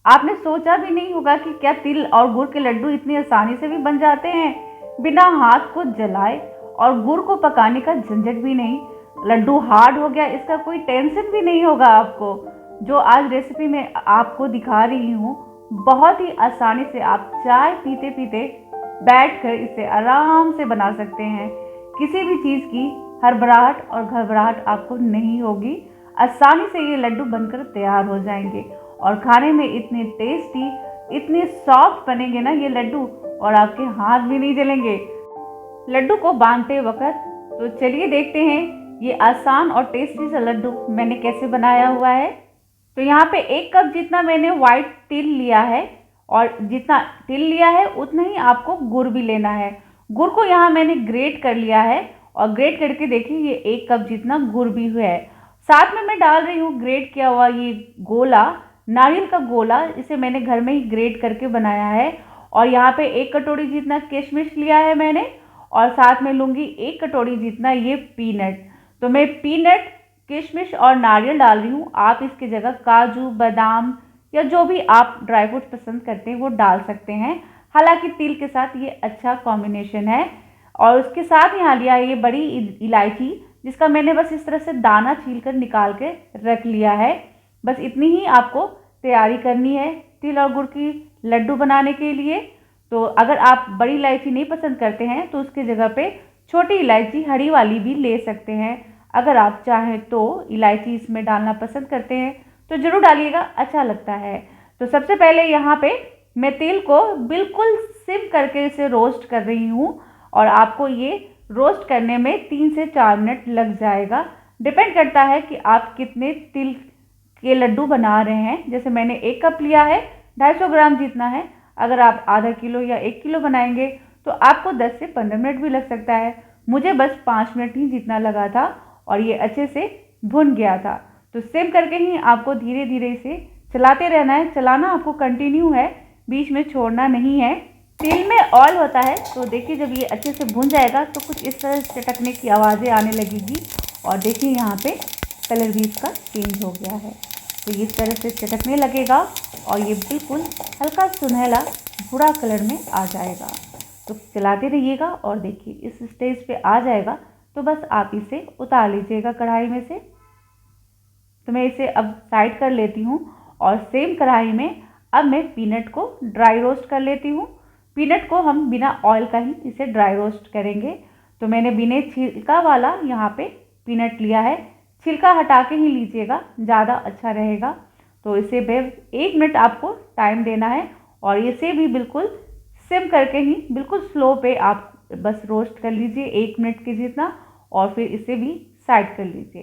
आपने सोचा भी नहीं होगा कि क्या तिल और गुड़ के लड्डू इतनी आसानी से भी बन जाते हैं, बिना हाथ को जलाए, और गुड़ को पकाने का झंझट भी नहीं। लड्डू हार्ड हो गया इसका कोई टेंशन भी नहीं होगा आपको। जो आज रेसिपी में आपको दिखा रही हूँ, बहुत ही आसानी से आप चाय पीते पीते बैठकर इसे आराम से बना सकते हैं। किसी भी चीज़ की हड़बड़ाहट और घबराहट आपको नहीं होगी। आसानी से ये लड्डू बनकर तैयार हो जाएंगे और खाने में इतने टेस्टी, इतने सॉफ्ट बनेंगे ना ये लड्डू, और आपके हाथ भी नहीं जलेंगे लड्डू को बांधते वक्त। तो चलिए देखते हैं ये आसान और टेस्टी सा लड्डू मैंने कैसे बनाया हुआ है। तो यहाँ पे 1 कप जितना मैंने वाइट तिल लिया है, और जितना तिल लिया है उतना ही आपको गुड़ भी लेना है। गुड़ को यहाँ मैंने ग्रेट कर लिया है, और ग्रेट करके देखिए ये 1 कप जितना गुड़ भी हुआ है। साथ में मैं डाल रही हूँ ग्रेट किया हुआ ये गोला, नारियल का गोला। इसे मैंने घर में ही ग्रेट करके बनाया है। और यहाँ पे 1 कटोरी जितना किशमिश लिया है मैंने, और साथ में लूँगी 1 कटोरी जितना ये पीनट। तो मैं पीनट, किशमिश और नारियल डाल रही हूँ। आप इसकी जगह काजू, बादाम या जो भी आप ड्राई फ्रूट पसंद करते हैं वो डाल सकते हैं। हालांकि तिल के साथ ये अच्छा कॉम्बिनेशन है। और उसके साथ यहाँ लिया है ये बड़ी इलायची, जिसका मैंने बस इस तरह से दाना छील कर निकाल के रख लिया है। बस इतनी ही आपको तैयारी करनी है तिल और गुड़ की लड्डू बनाने के लिए। तो अगर आप बड़ी इलायची नहीं पसंद करते हैं तो उसकी जगह पे छोटी इलायची हरी वाली भी ले सकते हैं। अगर आप चाहें तो इलायची इसमें डालना पसंद करते हैं तो ज़रूर डालिएगा, अच्छा लगता है। तो सबसे पहले यहाँ पे मैं तेल को बिल्कुल सिम करके इसे रोस्ट कर रही हूँ, और आपको ये रोस्ट करने में 3 से 4 मिनट लग जाएगा। डिपेंड करता है कि आप कितने तिल के लड्डू बना रहे हैं। जैसे मैंने 1 कप लिया है, 250 ग्राम जितना है। अगर आप आधा किलो या 1 किलो बनाएंगे तो आपको 10 से 15 मिनट भी लग सकता है। मुझे बस 5 मिनट ही जितना लगा था, और ये अच्छे से भुन गया था। तो सिम करके ही आपको धीरे धीरे इसे चलाते रहना है। चलाना आपको कंटिन्यू है, बीच में छोड़ना नहीं है। तिल में ऑयल होता है, तो देखिए जब ये अच्छे से भुन जाएगा तो कुछ इस तरह से चटकने की आवाज़ें आने लगेगी। और देखिए यहाँ पे कलर भी इसका चेंज हो गया है। तो इस तरह से चटकने लगेगा और ये बिल्कुल हल्का सुनहला भूरा कलर में आ जाएगा। तो चलाते रहिएगा, और देखिए इस स्टेज पे आ जाएगा तो बस आप इसे उतार लीजिएगा कढ़ाई में से। तो मैं इसे अब साइड कर लेती हूँ, और सेम कढ़ाई में अब मैं पीनट को ड्राई रोस्ट कर लेती हूँ। पीनट को हम बिना ऑयल का ही इसे ड्राई रोस्ट करेंगे। तो मैंने बिना छिलका वाला यहाँ पे पीनट लिया है। छिलका हटा के ही लीजिएगा, ज़्यादा अच्छा रहेगा। तो इसे 1 मिनट आपको टाइम देना है, और इसे भी बिल्कुल सिम करके ही बिल्कुल स्लो पे आप बस रोस्ट कर लीजिए 1 मिनट के जितना, और फिर इसे भी साइड कर लीजिए।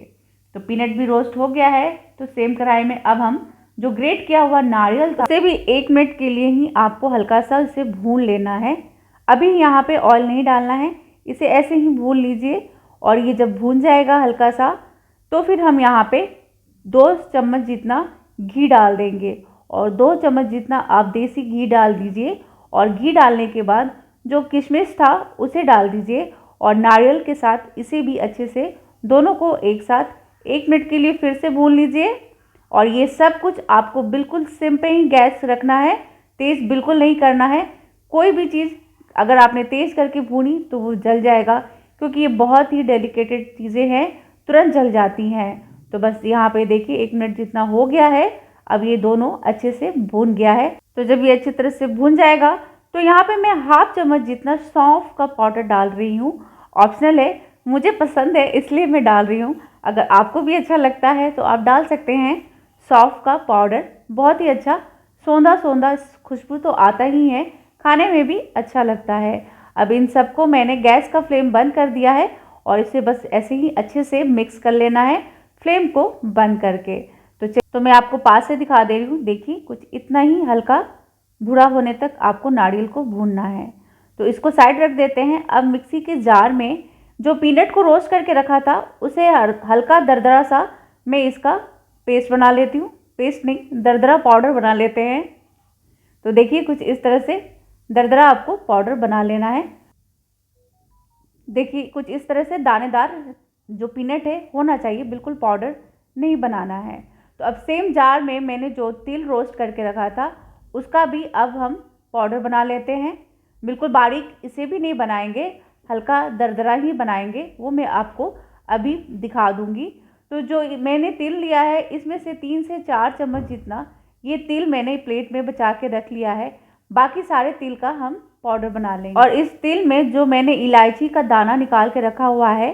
तो पीनट भी रोस्ट हो गया है। तो सेम कढ़ाई में अब हम जो ग्रेट किया हुआ नारियल था उसे भी 1 मिनट के लिए ही आपको हल्का सा इसे भून लेना है। अभी यहाँ पे ऑयल नहीं डालना है, इसे ऐसे ही भून लीजिए। और ये जब भून जाएगा हल्का सा, तो फिर हम यहाँ पे 2 चम्मच जितना घी डाल देंगे, और 2 चम्मच जितना आप देसी घी डाल दीजिए। और घी डालने के बाद जो किशमिश था उसे डाल दीजिए, और नारियल के साथ इसे भी अच्छे से दोनों को एक साथ 1 मिनट के लिए फिर से भून लीजिए। और ये सब कुछ आपको बिल्कुल सिम पे ही गैस रखना है, तेज़ बिल्कुल नहीं करना है। कोई भी चीज़ अगर आपने तेज़ करके भूनी तो वो जल जाएगा, क्योंकि ये बहुत ही डेलिकेटेड चीज़ें हैं, तुरंत जल जाती हैं। तो बस यहाँ पे देखिए 1 मिनट जितना हो गया है। अब ये दोनों अच्छे से भून गया है। तो जब ये अच्छी तरह से भून जाएगा तो यहाँ पे मैं ½ चम्मच जितना सौंफ का पाउडर डाल रही हूँ। ऑप्शनल है, मुझे पसंद है इसलिए मैं डाल रही हूँ। अगर आपको भी अच्छा लगता है तो आप डाल सकते हैं सौंफ का पाउडर। बहुत ही अच्छा सौंधा सौंधा खुशबू तो आता ही है, खाने में भी अच्छा लगता है। अब इन सबको मैंने गैस का फ्लेम बंद कर दिया है, और इसे बस ऐसे ही अच्छे से मिक्स कर लेना है फ्लेम को बंद करके। तो मैं आपको पास से दिखा दे रही हूँ। देखिए कुछ इतना ही हल्का भूरा होने तक आपको नारियल को भूनना है। तो इसको साइड रख देते हैं। अब मिक्सी के जार में जो पीनट को रोस्ट करके रखा था उसे हल्का दरदरा सा मैं इसका पेस्ट बना लेती हूँ। पेस्ट नहीं, दरदरा पाउडर बना लेते हैं। तो देखिए कुछ इस तरह से दरदरा आपको पाउडर बना लेना है। देखिए कुछ इस तरह से दानेदार जो पीनट है होना चाहिए, बिल्कुल पाउडर नहीं बनाना है। तो अब सेम जार में मैंने जो तिल रोस्ट करके रखा था उसका भी अब हम पाउडर बना लेते हैं। बिल्कुल बारीक इसे भी नहीं बनाएंगे, हल्का दरदरा ही बनाएंगे, वो मैं आपको अभी दिखा दूंगी। तो जो मैंने तिल लिया है इसमें से 3 से 4 चम्मच जितना ये तिल मैंने प्लेट में बचा के रख लिया है। बाकी सारे तिल का हम पाउडर बना लेंगे। और इस तिल में जो मैंने इलायची का दाना निकाल के रखा हुआ है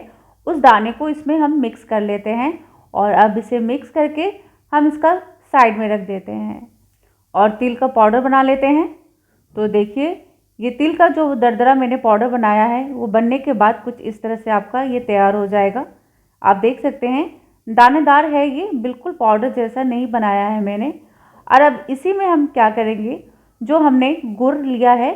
उस दाने को इसमें हम मिक्स कर लेते हैं। और अब इसे मिक्स करके हम इसका साइड में रख देते हैं और तिल का पाउडर बना लेते हैं। तो देखिए ये तिल का जो दरदरा मैंने पाउडर बनाया है वो बनने के बाद कुछ इस तरह से आपका ये तैयार हो जाएगा। आप देख सकते हैं दानेदार है, ये बिल्कुल पाउडर जैसा नहीं बनाया है मैंने। और अब इसी में हम क्या करेंगे, जो हमने गुड़ लिया है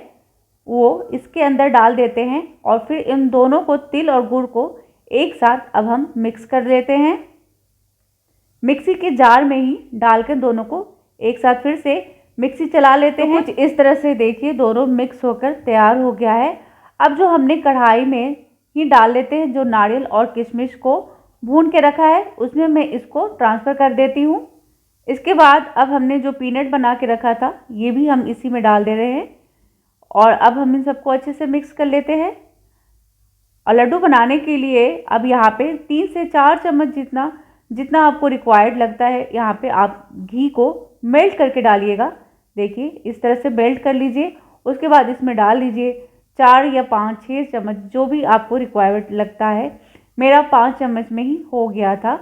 वो इसके अंदर डाल देते हैं और फिर इन दोनों को, तिल और गुड़ को एक साथ अब हम मिक्स कर लेते हैं। मिक्सी के जार में ही डाल के दोनों को एक साथ फिर से मिक्सी चला लेते हैं। कुछ इस तरह से देखिए दोनों मिक्स होकर तैयार हो गया है। अब जो हमने कढ़ाई में ही डाल लेते हैं जो नारियल और किशमिश को भून के रखा है उसमें मैं इसको ट्रांसफ़र कर देती हूँ। इसके बाद अब हमने जो पीनट बना के रखा था ये भी हम इसी में डाल दे रहे हैं और अब हम इन सबको अच्छे से मिक्स कर लेते हैं। और लड्डू बनाने के लिए अब यहाँ पे 3 से 4 चम्मच जितना आपको रिक्वायर्ड लगता है यहाँ पे आप घी को मेल्ट करके डालिएगा। देखिए इस तरह से मेल्ट कर लीजिए। उसके बाद इसमें डाल दीजिए 4 या 5-6 चम्मच जो भी आपको रिक्वायर्ड लगता है। मेरा 5 चम्मच में ही हो गया था।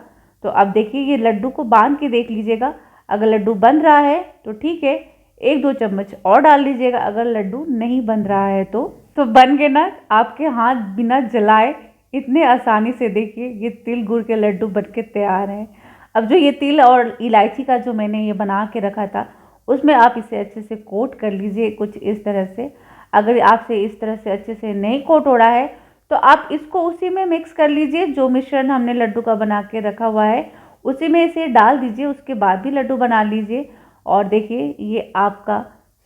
तो अब देखिए ये लड्डू को बांध के देख लीजिएगा, अगर लड्डू बन रहा है तो ठीक है, 1-2 चम्मच और डाल लीजिएगा। अगर लड्डू नहीं बन रहा है तो बन के ना आपके हाथ बिना जलाए इतने आसानी से देखिए ये तिल गुड़ के लड्डू बन के तैयार हैं। अब जो ये तिल और इलायची का जो मैंने ये बना के रखा था उसमें आप इसे अच्छे से कोट कर लीजिए कुछ इस तरह से। अगर आपसे इस तरह से अच्छे से नहीं कोट हो रहा है तो आप इसको उसी में मिक्स कर लीजिए। जो मिश्रण हमने लड्डू का बना के रखा हुआ है उसी में इसे डाल दीजिए, उसके बाद भी लड्डू बना लीजिए। और देखिए ये आपका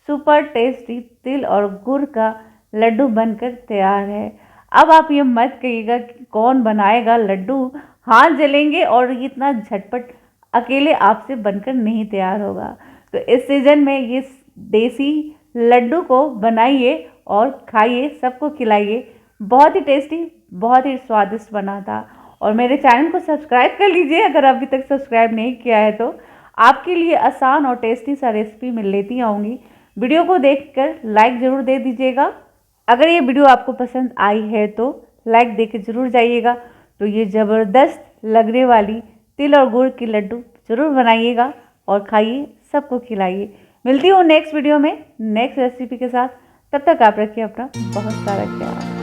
सुपर टेस्टी तिल और गुड़ का लड्डू बनकर तैयार है। अब आप ये मत कहिएगा कि कौन बनाएगा लड्डू, हाथ जलेंगे और इतना झटपट अकेले आपसे बनकर नहीं तैयार होगा। तो इस सीज़न में ये देसी लड्डू को बनाइए और खाइए, सबको खिलाइए। बहुत ही टेस्टी, बहुत ही स्वादिष्ट बना था। और मेरे चैनल को सब्सक्राइब कर लीजिए अगर अभी तक सब्सक्राइब नहीं किया है तो। आपके लिए आसान और टेस्टी सा रेसिपी मैं लेती आऊँगी। वीडियो को देखकर लाइक ज़रूर दे दीजिएगा। अगर ये वीडियो आपको पसंद आई है तो लाइक दे के ज़रूर जाइएगा। तो ये ज़बरदस्त लगने वाली तिल और गुड़ की लड्डू ज़रूर बनाइएगा और खाइए, सबको खिलाइए। मिलती हूँ नेक्स्ट वीडियो में नेक्स्ट रेसिपी के साथ। तब तक आप रखिए अपना बहुत सारा ख्याल।